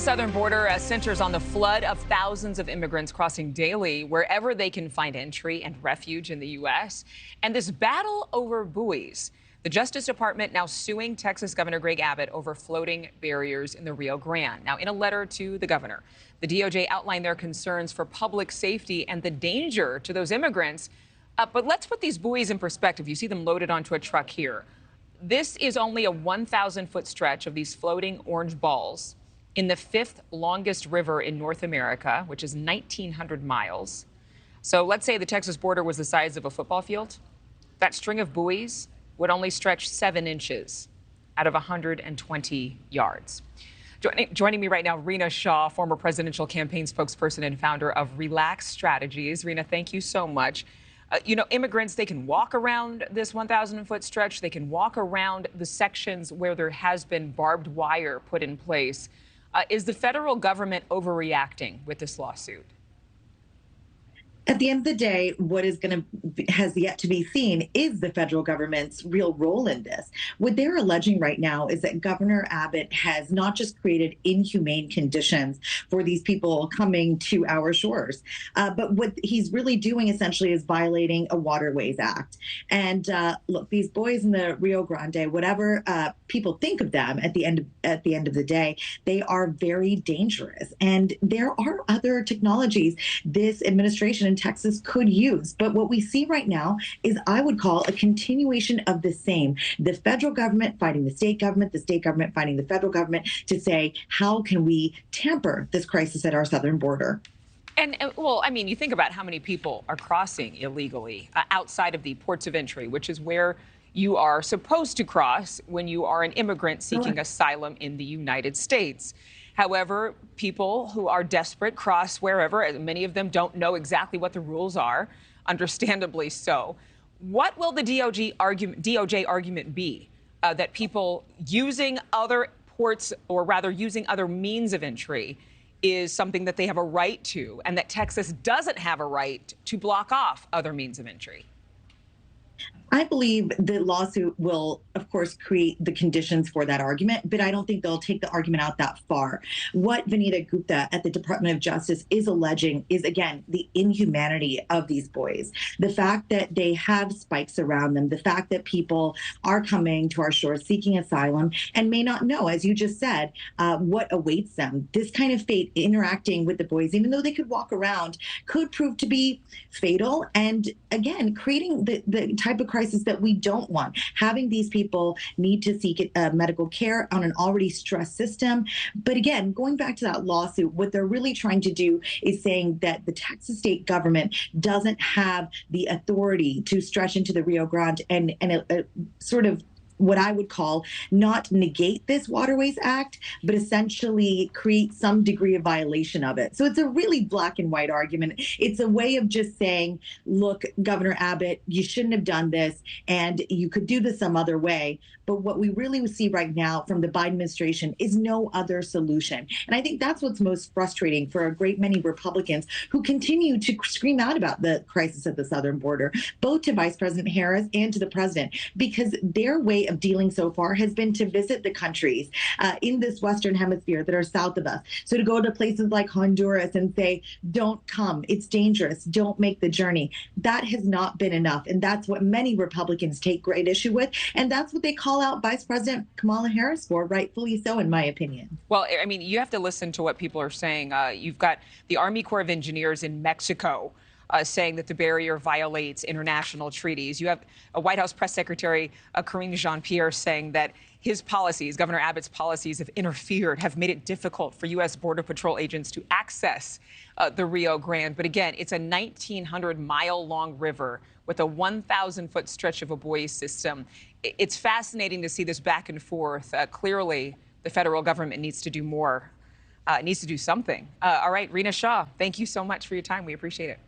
southern border centers on the flood of thousands of immigrants crossing daily wherever they can find entry and refuge in the U.S. And this battle over buoys. The Justice Department now suing Texas Governor Greg Abbott over floating barriers in the Rio Grande. Now, in a letter to the governor, the DOJ outlined their concerns for public safety and the danger to those immigrants. But let's put these buoys in perspective. You see them loaded onto a truck here. This is only a 1,000-foot stretch of these floating orange balls in the fifth longest river in North America, which is 1,900 miles. So let's say the Texas border was the size of a football field. That string of buoys would only stretch 7 inches out of 120 yards. Joining me right now, Rina Shah, former presidential campaign spokesperson and founder of Relax Strategies. Rina, thank you so much. Immigrants, they can walk around this 1,000-foot stretch. They can walk around the sections where there has been barbed wire put in place. Is the federal government overreacting with this lawsuit? At the end of the day, what has yet to be seen is the federal government's real role in this. What they're alleging right now is that Governor Abbott has not just created inhumane conditions for these people coming to our shores, but what he's really doing essentially is violating a Waterways Act. And look, these buoys in the Rio Grande, whatever people think of them, at the end of the day, they are very dangerous. And there are other technologies this administration in Texas could use. But what we see right now is, I would call, a continuation of the same. The federal government fighting the state government fighting the federal government to say, how can we tamper this crisis at our southern border? And, well, I mean, you think about how many people are crossing illegally outside of the ports of entry, which is where you are supposed to cross when you are an immigrant seeking asylum in the United States. However, people who are desperate cross wherever, and many of them don't know exactly what the rules are, understandably so. What will the DOJ argument be? That people using other ports, or rather using other means of entry, is something that they have a right to, and that Texas doesn't have a right to block off other means of entry? I believe the lawsuit will, of course, create the conditions for that argument, but I don't think they'll take the argument out that far. What Vanita Gupta at the Department of Justice is alleging is, again, the inhumanity of these buoys. The fact that they have spikes around them, the fact that people are coming to our shores seeking asylum and may not know, as you just said, what awaits them. This kind of fate interacting with the buoys, even though they could walk around, could prove to be fatal. And again, creating the type of crisis that we don't want. Having these people need to seek medical care on an already stressed system. But again, going back to that lawsuit, what they're really trying to do is saying that the Texas state government doesn't have the authority to stretch into the Rio Grande and sort of what I would call not negate this Waterways Act, but essentially create some degree of violation of it. So it's a really black and white argument. It's a way of just saying, look, Governor Abbott, you shouldn't have done this, and you could do this some other way. But what we really see right now from the Biden administration is no other solution. And I think that's what's most frustrating for a great many Republicans who continue to scream out about the crisis at the southern border, both to Vice President Harris and to the president, because their way of dealing so far has been to visit the countries in this Western hemisphere that are south of us. So to go to places like Honduras and say, don't come, it's dangerous, don't make the journey. That has not been enough. And that's what many Republicans take great issue with. And that's what they call out Vice President Kamala Harris for, rightfully so, in my opinion. Well, I mean, you have to listen to what people are saying. You've got the Army Corps of Engineers in Mexico saying that the barrier violates international treaties. You have a White House Press Secretary, Karine Jean-Pierre, saying that his policies, Governor Abbott's policies, have made it difficult for U.S. Border Patrol agents to access the Rio Grande. But again, it's a 1,900-mile-long river with a 1,000-foot stretch of a buoy system. It's fascinating to see this back and forth. Clearly, the federal government needs to do more, needs to do something. All right, Rina Shah, thank you so much for your time. We appreciate it.